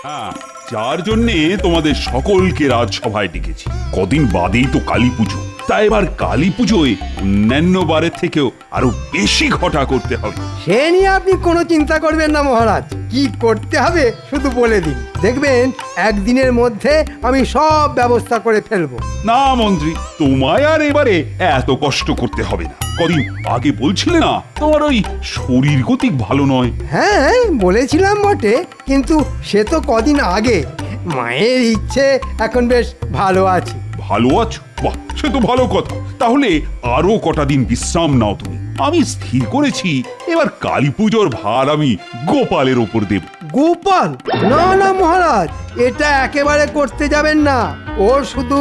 হ্যাঁ, যার জন্যে তোমাদের সকলকে রাজসভায় ডেকেছি। কদিন বাদেই তো কালী পুজো, তাই এবার কালী পুজোয় অন্যান্য বারের থেকেও আরো বেশি ঘটা করতে হবে। সে নিয়ে আপনি কোনো চিন্তা করবেন না মহারাজ, কি করতে হবে শুধু বলে দিন, দেখবেন একদিনের মধ্যে আমি সব ব্যবস্থা করে ফেলবো। না মন্ত্রী, তোমায় আর এবারে এত কষ্ট করতে হবে না। কদিন আগে বলছিলে না তোমার ওই শরীর গতিক ভালো নয়? হ্যাঁ বলেছিলাম বটে, কিন্তু সে তো কদিন আগে। মায়ের ইচ্ছে এখন বেশ ভালো আছি। ভালো আছো? বাহ, সে তো ভালো কথা। তাহলে আরো কটা দিন বিশ্রাম নাও তুমি। আমি স্থির করেছি এবার কালী পুজোর ভার আমি গোপালের ওপর দেব। গোপাল? না না মহারাজ, এটা একেবারে করতে যাবেন না। ওর শুধু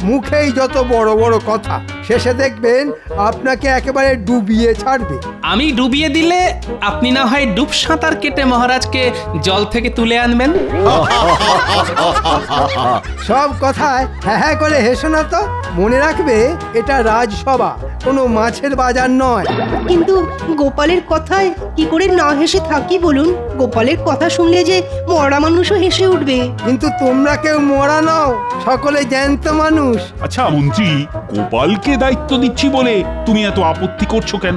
মুখেই যত বড় বড় কথা, শেষে দেখবেন আপনাকে একেবারে ডুবিয়ে ছাড়বে। আমি ডুবিয়ে দিলে আপনি না হয় ডুব সাঁতার কেটে মহারাজকে জল থেকে তুলে আনবেন। সব কথায় হ্যাঁ হ্যাঁ করে হেসো না তো। মনে রাখবে এটা রাজসভা, কোনো মাছের বাজার নয়। কিন্তু গোপালের কথায় কি করে না হেসে থাকি বলুন? গোপালের কথা শুনলে যে মরা মানুষও হেসে উঠবে। কিন্তু তোমরা কেউ মরা নও, সকলে জ্যান্ত মানুষ। আচ্ছা মন্ত্রী, গোপালকে দায়িত্ব দিচ্ছি বলে তুমি এত আপত্তি করছো কেন?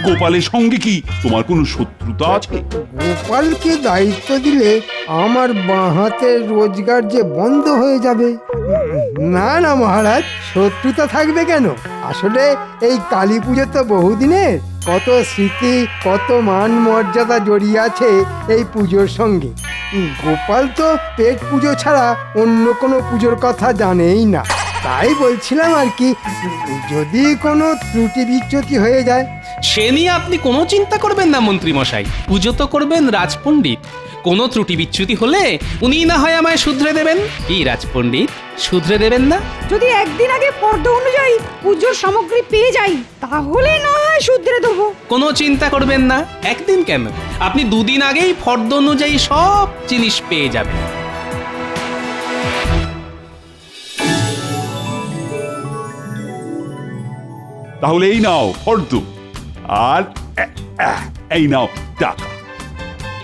গোপালের সঙ্গে কি তোমার কোনো শত্রুতা আছে? গোপালকে দায়িত্ব দিলে আমার বাঁ হাতের রোজগার যে বন্ধ হয়ে যাবে। না না মহারাজ, শত্রুতা থাকবে কেন? আসলে এই কালী পুজো তো বহুদিনের, কত স্মৃতি, কত মান মর্যাদা জড়িয়ে আছে এই পুজোর সঙ্গে। গোপাল তো পেট পুজো ছাড়া অন্য কোনো পুজোর কথা জানেই না। তাই বলছিলাম আর কি, যদি কোনো ত্রুটি বিচ্যুতি হয়ে যায়। সে নিয়ে আপনি কোনো চিন্তা করবেন না মন্ত্রী মশাই, পুজো তো করবেন রাজপণ্ডিত। কোনো ত্রুটি বিচ্যুতি হলে উনি না হয় আমায় শুধরে দেবেন। কি রাজপণ্ডিত, শুধরে দেবেন না? যদি একদিন আগে ফর্দ অনুযায়ী পুজোর সামগ্রী পেয়ে যাই, তাহলে না হয় শুধরে দেবো। কোনো চিন্তা করবেন না, একদিন কেন, আপনি দুদিন আগেই ফর্দ অনুযায়ী সব জিনিস পেয়ে যাবেন। তাহলে এই নাও ফর্দ, আর এই নাও টাকা।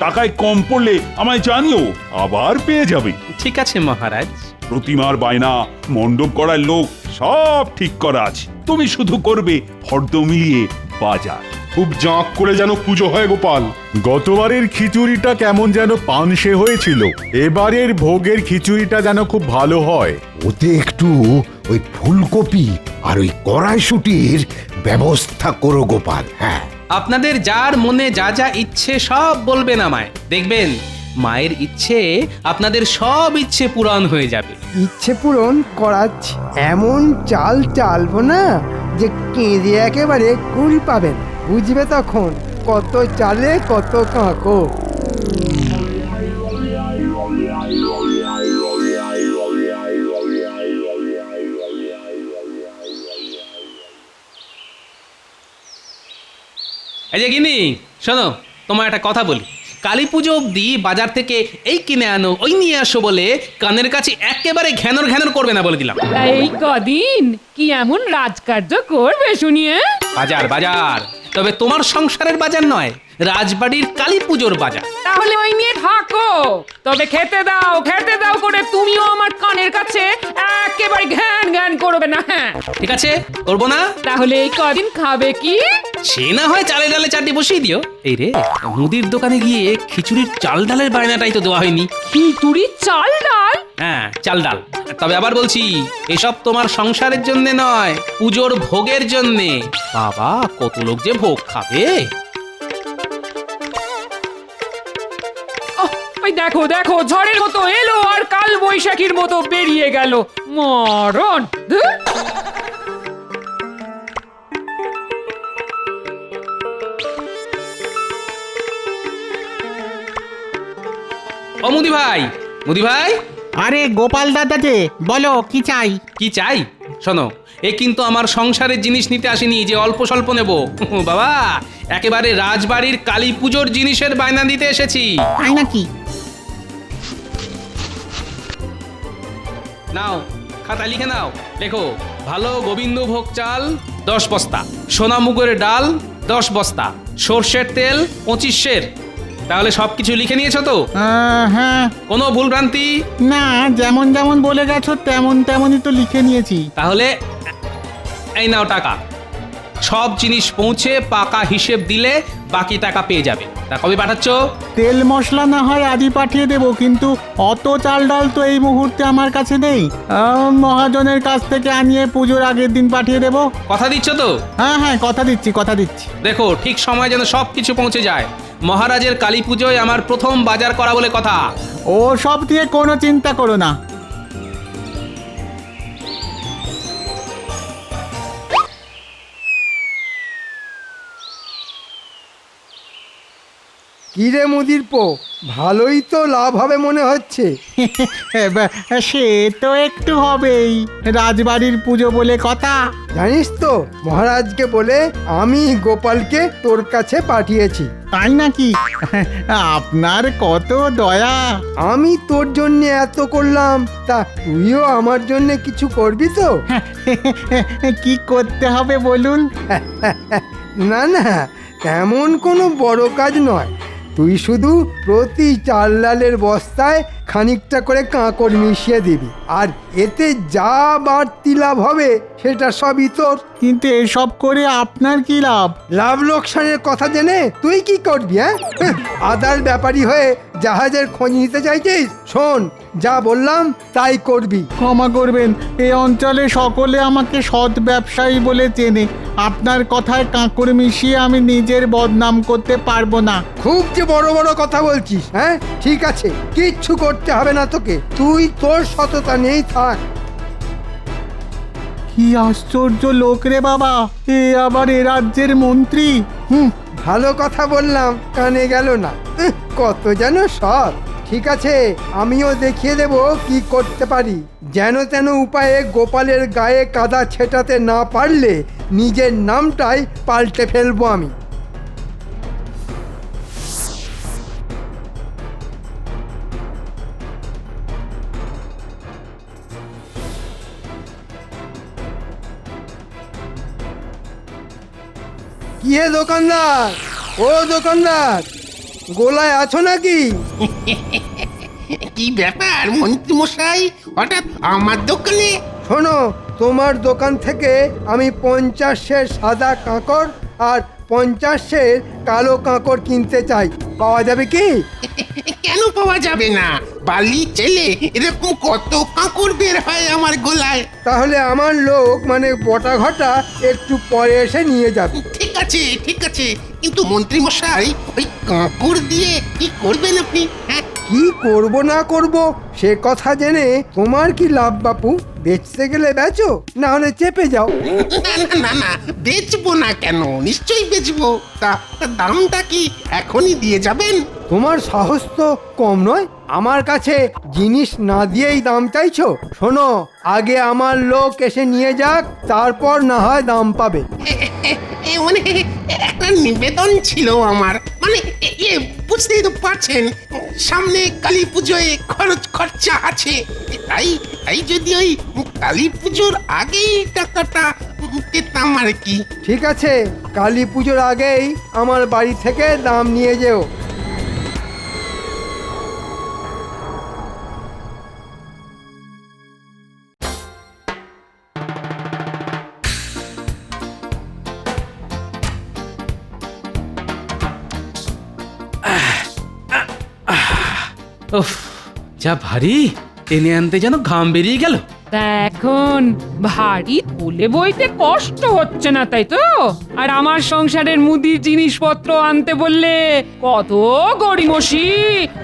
টাকায় কম পড়লে আমায় জানিও, আবার পেয়ে যাবে। ঠিক আছে মহারাজ। প্রতিমার বায়না, মণ্ডপ করার লোক সব ঠিক করা আছে। তুমি শুধু করবে ফর্দ মিলিয়ে বাজার। খুব জাঁক করে যেন পুজো হয় গোপাল। গতবারের খিচুড়িটা কেমন যেন পানসে হয়েছিল, এবারের ভোগের খিচুড়িটা যেন খুব ভালো হয়। ওতে একটু ওই ফুলকপি আর ওই কড়াইশুটির ব্যবস্থা করো গোপাল। হ্যাঁ, আপনাদের যার মনে যা যা ইচ্ছে সব বলবেন আমায়, দেখবেন মায়ের ইচ্ছে আপনাদের সব ইচ্ছে পূরণ হয়ে যাবে। ইচ্ছে পূরণ করাচ্ছি, এমন চাল চালবো না যে কেঁদে একেবারে কুল পাবেন। বুঝবে তখন কত চালে কত কাঁকো। এই যে গিনি, শোনো, তোমার একটা কথা বলি। কালী পুজো অবধি বাজার থেকে এই কিনে আনো, ওই নিয়ে আসো বলে কানের কাছে একেবারে ঘ্যানর ঘ্যানর করবে না বলে দিলাম। এই কদিন কি এমন রাজকার্য করবে শুনিয়ে? বাজার বাজার, তবে তোমার সংসারের বাজার নয়, রাজবাড়ির কালী পুজোর বাজার। তাহলে ওই নিয়ে থাকো, তবে খেতে দাও করে তুমিও আমার কানের কাছে একেবারে ঘ্যান ঘ্যান করবে না। হ্যাঁ ঠিক আছে, করবো না। তাহলে এই কদিন খাবে কি? সে না হয় চালে ডালে চারটি বসিয়ে দিও। এই রে, মুদির দোকানে গিয়ে খিচুড়ির চাল ডালের বায়নাটাই তো দেওয়া হয়নি। খিচুড়ি চাল ডাল? হ্যাঁ, চাল ডাল। তবে আবার বলছি, এসব তোমার সংসারের জন্য নয়, পুজোর ভোগের জন্যে। বাবা, কত লোক যে ভোগ খাবে। ওই দেখো ঝড়ের মতো এলো আর কাল বৈশাখীর মতো বেরিয়ে গেল। মরণ! ধুর! ও মুদি ভাই, মুদি ভাই। আরে গোপাল দাদা যে, বলো কি চাই? কি চাই? শোনো, এ কিন্তু আমার সংসারের জিনিস নিতে আসেনি যে অল্প স্বল্প নেব। বাবা, একেবারে রাজবাড়ির কালী পুজোর জিনিসের বায়না দিতে এসেছি। তাই নাকি? নাও, খাতা লিখে নাও। লেখো, ভালো গোবিন্দভোগ চাল 10 বস্তা, সোনামুগের ডাল 10 বস্তা, সর্ষের তেল 25 সের, তাহলে সবকিছু লিখে নিয়েছো তো? হ্যাঁ। কোনো ভুল ভ্রান্তি? না, যেমন যেমন বলে গেছো তেমন তেমনই তো লিখে নিয়েছি। তাহলে এই নাও টাকা। সব জিনিস পৌঁছে পাকা হিসেব দিলে বাকি টাকা পেয়ে যাবে। তা কবে পাঠাচ্ছ? তেল মশলা না হয় আজই পাঠিয়ে দেবো, কিন্তু অত চাল ডাল তো এই মুহূর্তে আমার কাছে নেই। মহাজনের কাছ থেকে আনিয়ে পুজোর আগের দিন পাঠিয়ে দেবো। কথা দিচ্ছ তো? হ্যাঁ, কথা দিচ্ছি। দেখো ঠিক সময় যেন সব কিছু পৌঁছে যায়। মহারাজের কালী পুজোয় আমার প্রথম বাজার করা বলে কথা। ও সব দিয়ে কোনো চিন্তা করো না। কিরে মুদির পো, ভালোই তো লাভ হবে মনে হচ্ছে। সে তো একটু হবেই, রাজবাড়ির পুজো বলে কথা। জানিস তো, মহারাজকে বলে আমি গোপালকে তোর কাছে পাঠিয়েছি। তাই নাকি? আপনার কত দয়া। আমি তোর জন্য এত করলাম, তা তুইও আমার জন্য কিছু করবি তো? কি করতে হবে বলুন? না না, তেমন কোনো বড় কাজ নয়। তুই শুধু প্রতি চাল ডালের বস্তায় খানিকটা করে কাঁকড় মিশিয়ে দিবি, আর এতে যা বাড়তি লাভ হবে সেটা সবই তোর। কিন্তু এসব করে আপনার কি লাভ? লাভ লোকসানের কথা জেনে তুই কি করবি? আদার ব্যাপারী হয়ে জাহাজের খোঁজ নিতে চাইছিস? শোন, যা বললাম তাই করবি। ক্ষমা করবেন, এই অঞ্চলে সকলে আমাকে সৎ ব্যবসায়ী বলে চেনে। আপনার কথায় কাঁকড় মিশিয়ে আমি নিজের বদনাম করতে পারবো না। খুব যে বড় বড় কথা বলছিস। ঠিক আছে, কিচ্ছু করতে হবে না তোকে, তুই তোর সততা নেই থাক। কি আশ্চর্য লোক রে বাবা, এ আবার এ রাজ্যের মন্ত্রী। ভালো কথা বললাম, কানে গেল না। কত যেন সৎ। ঠিক আছে, আমিও দেখিয়ে দেব কি করতে পারি। যেন তেন উপায়ে গোপালের গায়ে কাদা ছেটাতে না পারলে নিজের নামটাই পাল্টে ফেলবো আমি। কি হে দোকানদার, ও দোকানদার, গোলায় আছো নাকি? কি ব্যাপার মন্ত্রী মশাই, হঠাৎ আমার দোকানে? শোনো, তোমার দোকান থেকে আমি 50 সের সাদা কাঁকড় আর 50 সের কালো কাঁকড় কিনতে চাই। পাওয়া যাবে কি? কেন পাওয়া যাবে না? বালি চেলে এরকম কত কাঁকড় বের হয় আমার গোলায়। তাহলে আমার লোক মানে বটা ঘটা একটু পরে এসে নিয়ে যাবে। ঠিক আছে, কিন্তু মন্ত্রী মশাই ওই কাঁকড় দিয়ে কি করবেন আপনি? কি করব না করব সে কথা জেনে তোমার কি লাভ বাপু? বেচতে গেলে বেচো, না হলে চেপে যাও। না, বেচবো না কেন? নিশ্চয়ই বেচবো। তা দামটা কি এখনই দিয়ে যাবেন? তোমার সাহস তো কম নয়, আমার কাছে জিনিস না দিয়েই দাম চাইছো। শোনো, আগে আমার লোক এসে নিয়ে যাক, তারপর না হয় দাম পাবে। মানে একটা নিবেদন ছিল আমার, মানে বুঝতেই তো পারছেন, সামনে কালী পুজোয় খরচা আছে। তাই যদি ওই কালী পুজোর আগেই টাকাটা পেতাম আর কি। ঠিক আছে, কালী পুজোর আগেই আমার বাড়ি থেকে দাম নিয়ে যেও। উফ, যা ভারী, টেনে আনতে যেন ঘাম বেরিয়ে গেল। তা এখন ভারী তুলে বইতে কষ্ট হচ্ছে না, তাই তো? আর আমার সংসারের মুদির জিনিসপত্র আনতে বললে কত গড়িমসি,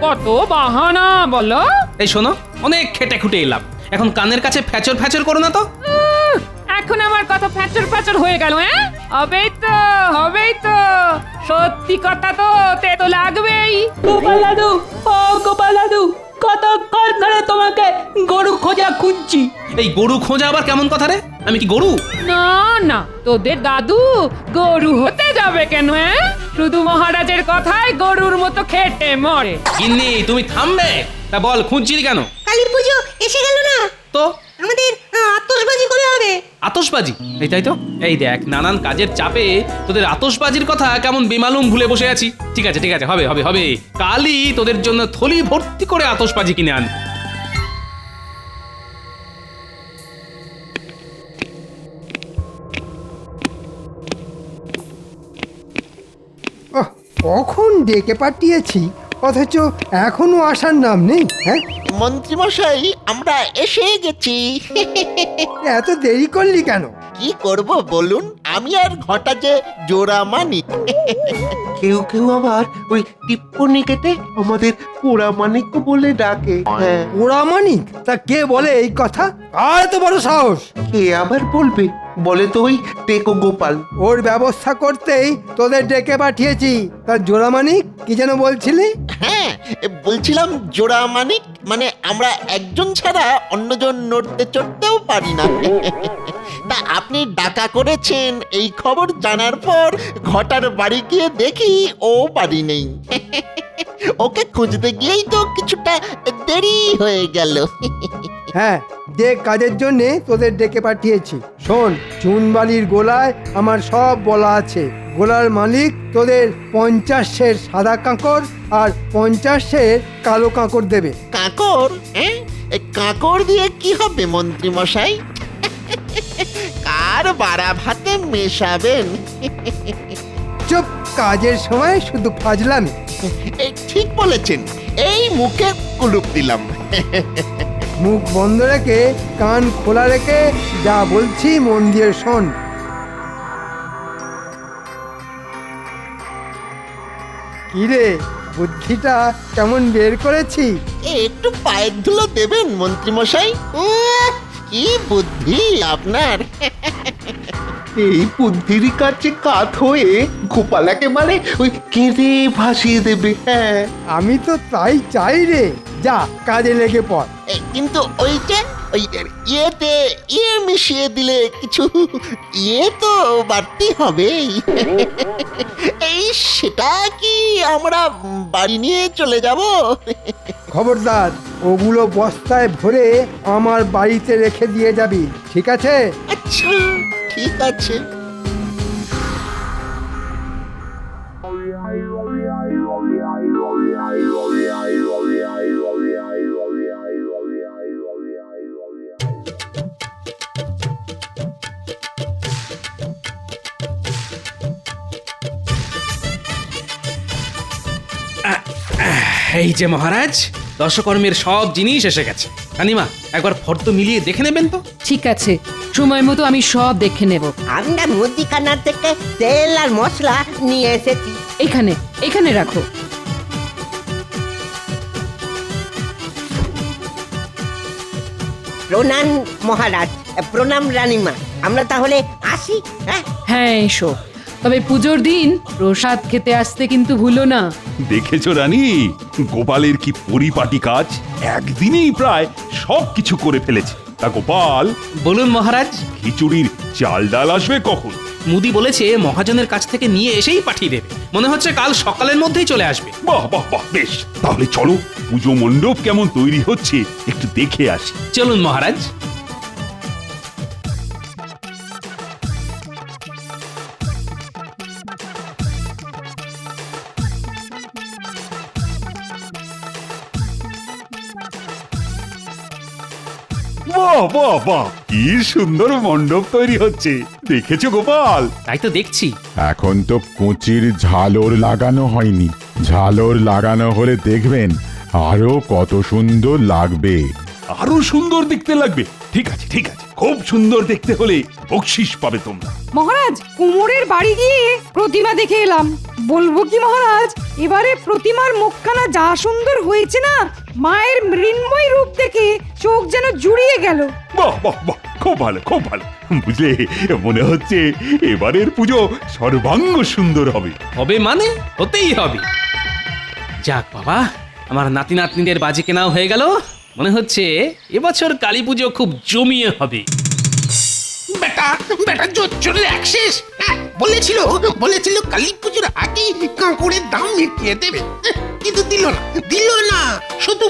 কত বাহানা বলো। এই শোনো, অনেক খেটে খুটে এলাম, এখন কানের কাছে ফ্যাচর ফ্যাচর করো না তো। এখন আমার কথা ফ্যাচর ফ্যাচর হয়ে গেল? হবেই তো, সত্যি কথা তো তেতো লাগবেই। গোপাল দাদু, ও গোপাল দাদু, কতক্ষণ ধরে তোমাকে গরু খোঁজা খুঁজছি। এই গরু খোঁজা আবার কেমন কথা রে? আমি কি গরু? না, তোদের দাদু গরু হতে যাবে কেন? শুধু মহারাজের কথায় গরুর মতো খেটে মরে। গিন্নি, তুমি থামবে? তা বল, খুঁজছিলি কেন? কালী পুজো এসে গেল না তো আমাদের? আত্ম আতশবাজি করে হবে। আতশবাজি? এই তাই তো, এই দেখ নানান কাজের চাপে তোদের আতশবাজির কথা কেমন বেমালুম ভুলে বসে আছি। ঠিক আছে ঠিক আছে, হবে হবে হবে, কালই তোদের জন্য থলি ভর্তি করে আতশবাজি কিনে আন। ওহ, কখন ডেকে পাঠিয়েছি অথচ এখনো আসার নাম নেই। হ্যাঁ, মন্ত্রীমশাই আমরা এসে গেছি। এত দেরি করলি কেন? কি করব বলুন, আমি আর ঘটা যে জোড়া মানি। কেউ কেউ আবার ওই টিপ্পনি কেটে আমাদের পোড়া মানিক বলে ডাকে। হ্যাঁ, ওরা মানিক? তা কে বলে এই কথা? আর এত বড় সাহস! কে আবার বলবে? বলে তো ওই টেকো গোপাল। ওর ব্যবস্থা করতেই তোদের ডেকে পাঠিয়েছি। তার জোড়া মানিক কি যেন বলছিলি? হ্যাঁ, বলছিলাম জোড়া মানিক মানে আমরা একজন ছাড়া অন্যজন নড়তে চড়তেও পারি না। তা আপনি ডাকা করেছেন এই খবর জানার পর ঘটার বাড়ি গিয়ে দেখি ও বাড়ি নেই। ওকে খুঁজতে গিয়েই তো কিছুটা দেরি হয়ে গেল। হ্যাঁ, যে কাজের জন্য তোদের ডেকে পাঠিয়েছি। শোন, চুনবালির গোলায় আমার সব বলা আছে। গোলার মালিক তোদের 50 সের সাদা কাঁকর আর 50 সের কালো কাঁকর দেবে। কাঁকর? কাঁকর দিয়ে কি হবে মন্ত্রী মশাই? কার বাড়া ভাতে মেশাবেন? চুপ, কাজের সময় শুধু ফাজলামি। ঠিক বলেছেন, এই মুখে কুলুপ দিলাম। মুখ বন্ধ রেখে কান খোলা রেখে যা বলছি মন দিয়ে শোন। কিরে, বুদ্ধিটা কেমন বের করেছি? একটু পায়ের ধুলো দেবেন মন্ত্রী মশাই? কি বুদ্ধি আপনার! এই বুদ্ধির কাছে কাত হয়ে গোপাল একেবারে ওই কেঁদে ভাসিয়ে দেবে। হ্যাঁ, আমি তো তাই চাই রে। যা, কাজে লেগে পড়। কিন্তু ওই যে ওই ইয়েতে ইয়ে মিশিয়ে দিলে কিছু ইয়ে তো বাড়তি হবেই। এই সেটা কি আমরা বাড়ি নিয়ে চলে যাব? খবরদার, ওগুলো বস্তায় ভরে আমার বাড়িতে রেখে দিয়ে যাবি, ঠিক আছে? আচ্ছা, ঠিক আছে। এই যে মহারাজ, দশকর্মের সব জিনিস এসে গেছে। রানিমা, একবার ফর্দ মিলিয়ে দেখে নেবেন তো? ঠিক আছে, সময় মতো আমি সব দেখে নেব। আমরা মুদিখানা থেকে তেল আর মশলা নিয়ে এসেছি। এখানে এখানে রাখো। প্রণাম মহারাজ, প্রণাম রানীমা। আমরা তাহলে আসি। হ্যাঁ এসো, তবে পুজোর দিন প্রসাদ খেতে আসতে কিন্তু ভুলো না। দেখেছো রানী, গোপালের কি পরিপাটি কাজ! একদিনেই প্রায় সব কিছু করে ফেলেছে। তা গোপাল, বলুন মহারাজ। খিচুড়ির চাল ডাল আসবে কখন? মুদি বলেছে মহাজনের কাছ থেকে নিয়ে এসেই পাঠিয়ে দেবে। মনে হচ্ছে কাল সকালের মধ্যেই চলে আসবে। বাহ বাহ বাহ, বেশ, তাহলে চলো পুজো মণ্ডপ কেমন তৈরি হচ্ছে একটু দেখে আসি। চলুন মহারাজ। বাহ বাহ বাহ, কি সুন্দর মণ্ডপ তৈরি হচ্ছে, দেখেছো গোপাল? তাই তো দেখছি। এখন তো কুচির ঝালর লাগানো হয়নি। ঝালর লাগানো হলে দেখবেন আরো কত সুন্দর লাগবে। আরো সুন্দর দেখতে লাগবে? ঠিক আছে ঠিক আছে, খুব সুন্দর দেখতে হলে বকশিস পাবে তোমরা। মহারাজ, কুমোরের বাড়ি গিয়ে প্রতিমা দেখে এলাম। বলবো কি মহারাজ, এবারে প্রতিমার মুখখানা যা সুন্দর হয়েছে না, মায়ের মৃন্ময় রূপ দেখে চোখ যেন জুড়িয়ে গেল। বাহ বাহ বাহ, খুব ভালো খুব ভালো। বুঝলে, মনে হচ্ছে এবারের পুজো সর্বাঙ্গ সুন্দর হবে। হবে মানে হতেই হবে। যাক বাবা, আমার নাতি নাতনিদের বাজি কেনাও হয়ে গেল। মনে হচ্ছে এবছর কালী পুজো খুব জমিয়ে হবে। বেটা বেটা জোর চলে অ্যাক্সেস বলেছিল কালী পুজোর আগেই কাঁকড়ের দাম মিটিয়ে দেবে, কিন্তু দিল না। শুধু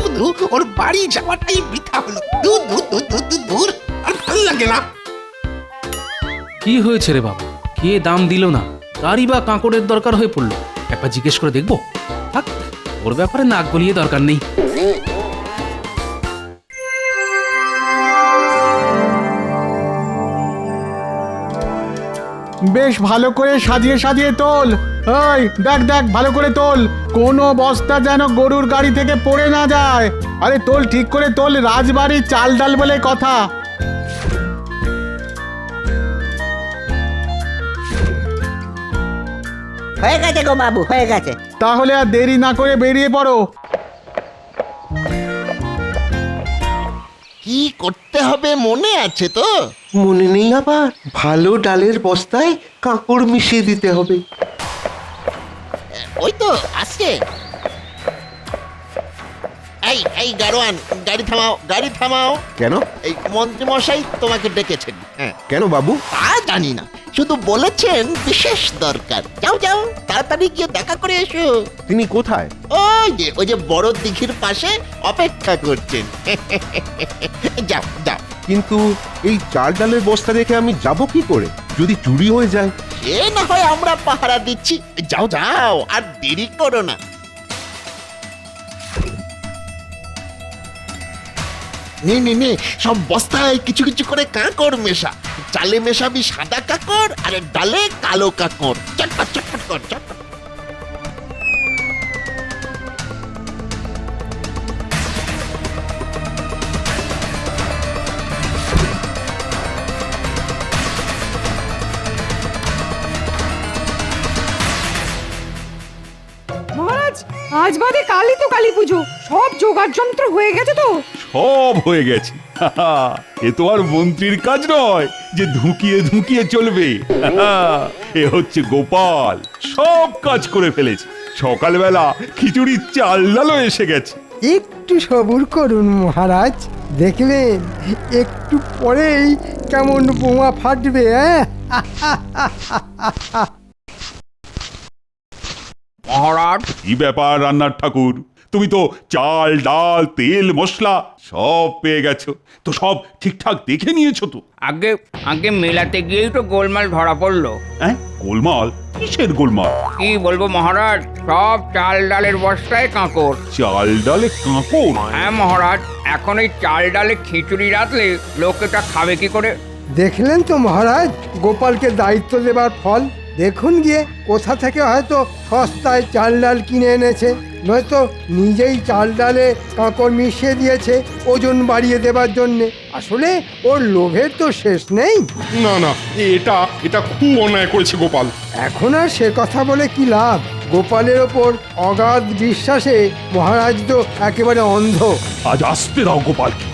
ওর বাড়ি যাওয়াটাই বৃথা হলো। দূর দূর দূর দূর দূর দূর। আর ভালো লাগে না। কি হয়েছে রে বাবা, কে দাম দিল না? কারই বা কাঁকড়ের দরকার হয়ে পড়লো? একবার জিজ্ঞেস করে দেখবো। থাক, ওর ব্যাপারে নাক গলিয়ে দরকার নেই। বেশ ভালো করে সাজিয়ে সাজিয়ে তোল। ওই দেখ দেখ, ভালো করে তোল, কোনো বস্তা যেন গরুর গাড়ি থেকে পড়ে না যায়। আরে তোল, ঠিক করে তোল, রাজবাড়ির চাল ডাল বলে কথা। হয়ে গেছে গো বাবু, হয়ে গেছে। তাহলে আর দেরি না করে বেরিয়ে পড়ো। কি করতে হবে মনে আছে তো? মনে নেই আবার? ভালো ডালের বস্তায় কাঁকড় মিশিয়ে দিতে হবে। ওই তো আসছে। এই এই গাড়োয়ান, গাড়ি থামাও, গাড়ি থামাও। কেন? এই মন্ত্রী মশাই তোমাকে ডেকেছেন। হ্যাঁ, কেন বাবু? তা জানি না, শুধু বলেছেন বিশেষ দরকার। যাও যাও, তাড়াতাড়ি গিয়ে দেখা করে এসো। তিনি কোথায়? ওই যে বড় দিঘির পাশে অপেক্ষা করছেন। যাও যাও। কিন্তু এই চাল ডালের বস্তা রেখে আমি যাব কি করে? যদি চুরি হয়ে যায়? এ না হয় আমরা পাহারা দিচ্ছি। যাও যাও, আর দেরি করো না। নে নে নে, সব বস্তায় কিছু কিছু করে কাঁকড় মেশা। চালে মেশাবি সাদা কাঁকড়, আর ডালে কালো কাঁকড়। চটপট চটপট কর, চটপট। মহারাজ, আজ বাদে কালই তো কালী পুজো, সব জোগাড় যন্ত্র হয়ে গেছে তো? সব হয়ে গেছে। এ তো আর মন্ত্রীর কাজ নয় যে ধুকিয়ে ধুকিয়ে চলবে। এ হচ্ছে গোপাল, সব কাজ করে ফেলেছে। সকালবেলা খিচুড়ির চাল ডালও এসে গেছে। একটু সবুর করুন মহারাজ, দেখবেন একটু পরেই কেমন বোমা ফাটবে। মহারাজ, কি ব্যাপার রান্নার ঠাকুর? তুমি তো চাল ডাল তেল মশলা সব পেয়ে গেছো, তো সব ঠিকঠাক দেখে নিয়েছো তো? আগে আগে মেলাতে গিয়েই তো গোলমাল ধরা পড়লো। হ্যাঁ, গোলমাল? কিসের গোলমাল? কি বলবো মহারাজ, সব চাল ডালের বস্তায় কাঁকড়। চাল ডালে কাঁকড়? হ্যাঁ মহারাজ, এখন এই চাল ডালে খিচুড়ি রাখলে লোকে তা খাবে কি করে? দেখলেন তো মহারাজ, গোপালকে দায়িত্ব দেবার ফল। দেখুন গিয়ে কোথা থেকে হয়তো সস্তায় চাল ডাল কিনে এনেছে, নয়তো নিজেই চাল ডালে কাঁকড় মিশিয়ে দিয়েছে ওজন বাড়িয়ে দেবার জন্যে। আসলে ওর লোভের তো শেষ নেই। না না, এটা খুব অন্যায় করেছে গোপাল। এখন আর সে কথা বলে কি লাভ? গোপালের ওপর অগাধ বিশ্বাসে মহারাজ তো একেবারে অন্ধ। আজ আসতে দাও গোপালকে।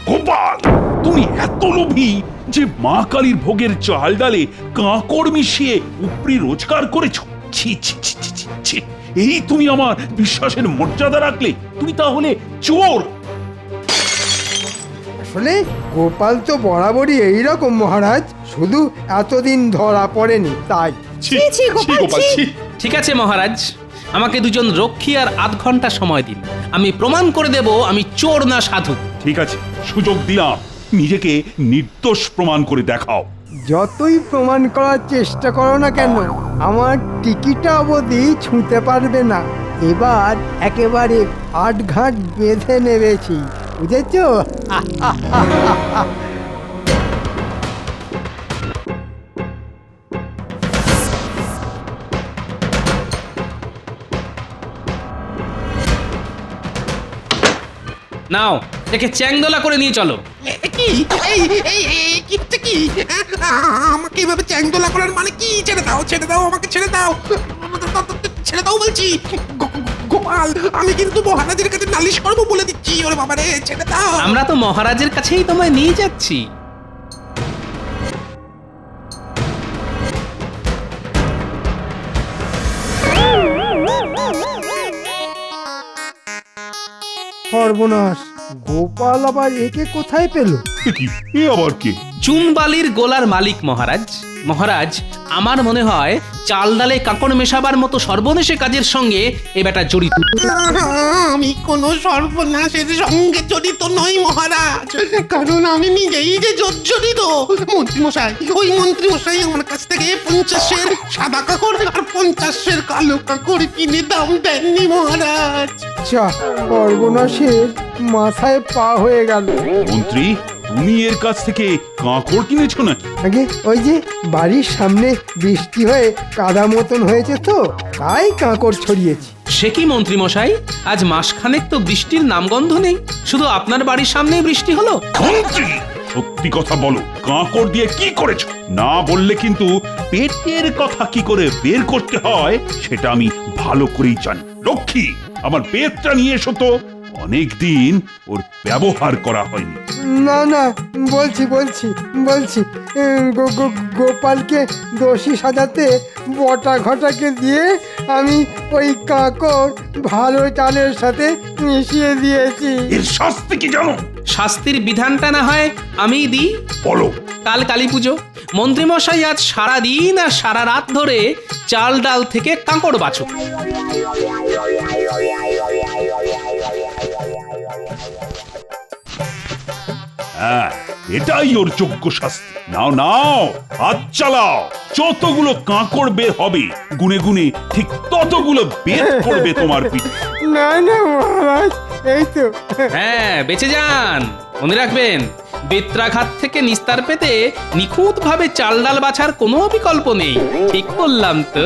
গোপাল, তুমি এত লোভী যে মা কালীর ভোগের চাল ডালে কাঁকড় মিশিয়ে উপরি রোজগার করেছো? ছি ছি ছি ছি ছি ছি। এই তুমি আমার বিশ্বাসের মর্যাদা রাখলে? তুমি তাহলে চোর। আসলে গোপাল তো বরাবরই এইরকম মহারাজ, শুধু এতদিন ধরা পড়েনি তাই। ঠিক আছে মহারাজ, আমাকে দুজন রক্ষী আর আধ ঘন্টা সময় দিন, আমি প্রমাণ করে দেব আমি চোর না সাধু। ঠিক আছে, সুযোগ দিলাম, নিজেকে নির্দোষ প্রমাণ করে দেখাও। যতই প্রমাণ করার চেষ্টা করো না কেন, আমার টিকিটা অবধি ছুঁতে পারবে না। এবার একেবারে আটঘাট বেঁধে নেবেছি, বুঝেছো? নাও, একে চ্যাংদোলা করে নিয়ে চলো। কি এই এই এই কি হচ্ছে কি? আমাকে এভাবে চ্যাংদোলা করার মানে কি? ছেড়ে দাও, ছেড়ে দাও, আমাকে ছেড়ে দাও, ছেড়ে দাও বলছি। গোপাল, আমি কিন্তু মহারাজের কাছে নালিশ করবো বলে দিচ্ছি। ওরে বাবা রে, ছেড়ে দাও। আমরা তো মহারাজের কাছেই তোমায় নিয়ে যাচ্ছি। সর্বনাশ, গোপাল আবার একে কোথায় পেল? এ কি, এ আবার কে? চুনবালির গোলার মালিক মহারাজ। মহারাজ, আমার মনে হয় চাল ডালে কাঁকড় মেশাবার মতো সর্বনেশে কাজের সঙ্গে এ বেটা জড়িত। আমি কোনো সর্বনাশের সঙ্গে জড়িত নই মহারাজ, কারণ আমি নিজেই যে জর্জরিত। মন্ত্রীমশাই, ওই মন্ত্রীমশাই আমার কাছ থেকে 50-এর সাদা কাকড় আর 50-এর কালো কাকড় কিনে দাম দেননি মহারাজ। যা, সর্বনাশের মাথায় পা হয়ে গেল। মন্ত্রী, তুমি এর কাছ থেকে কাঁকড় কিনেছো নাকি? আগে ওই যে বাড়ির সামনে বৃষ্টি হয়ে কাদা মতন হয়েছে তো, তাই কাঁকড় ছড়িয়েছি। সে কি মন্ত্রী মশাই, আজ মাসখানেক তো বৃষ্টির নামগন্ধ নেই, শুধু আপনার বাড়ির সামনেই বৃষ্টি হলো। মন্ত্রী, সত্যি কথা বলো, কাঁকড় দিয়ে কি করেছো? না বললে কিন্তু পেটের কথা কি করে বের করতে হয় সেটা আমি ভালো করেই জানি। লক্ষ্মী, আমার পেটটা নিয়ে এসো তো, অনেকদিন ওর ব্যবহার করা হয়নি। না না, বলছি গোপালকে দোষী সাজাতে বটা ঘটাকে দিয়ে আমি ওই কাঁকড় ভালো চালের সাথে মিশিয়ে দিয়েছি। এর শাস্তি কি জানো? শাস্তির বিধানটা না হয় আমিই দিই। বলো। কাল কালী পুজো, মন্ত্রীমশাই আজ সারা দিন আর সারা রাত ধরে চাল ডাল থেকে কাঁকড় বাছুক। হ্যাঁ, এটাই ওর যোগ্য শাস্তি। নাও নাও, হাত চালাও। যতগুলো কাঁকড় বের হবে গুনে গুনে ঠিক ততগুলো বের করবে তোমার পিঠে। না না মহারাজ, এই তো। হ্যাঁ, বেঁচে যান। মনে রাখবেন, বেত্রাঘাত থেকে নিস্তার পেতে নিখুঁত ভাবে চাল ডাল বাছার কোনো বিকল্প নেই। ঠিক বললাম তো?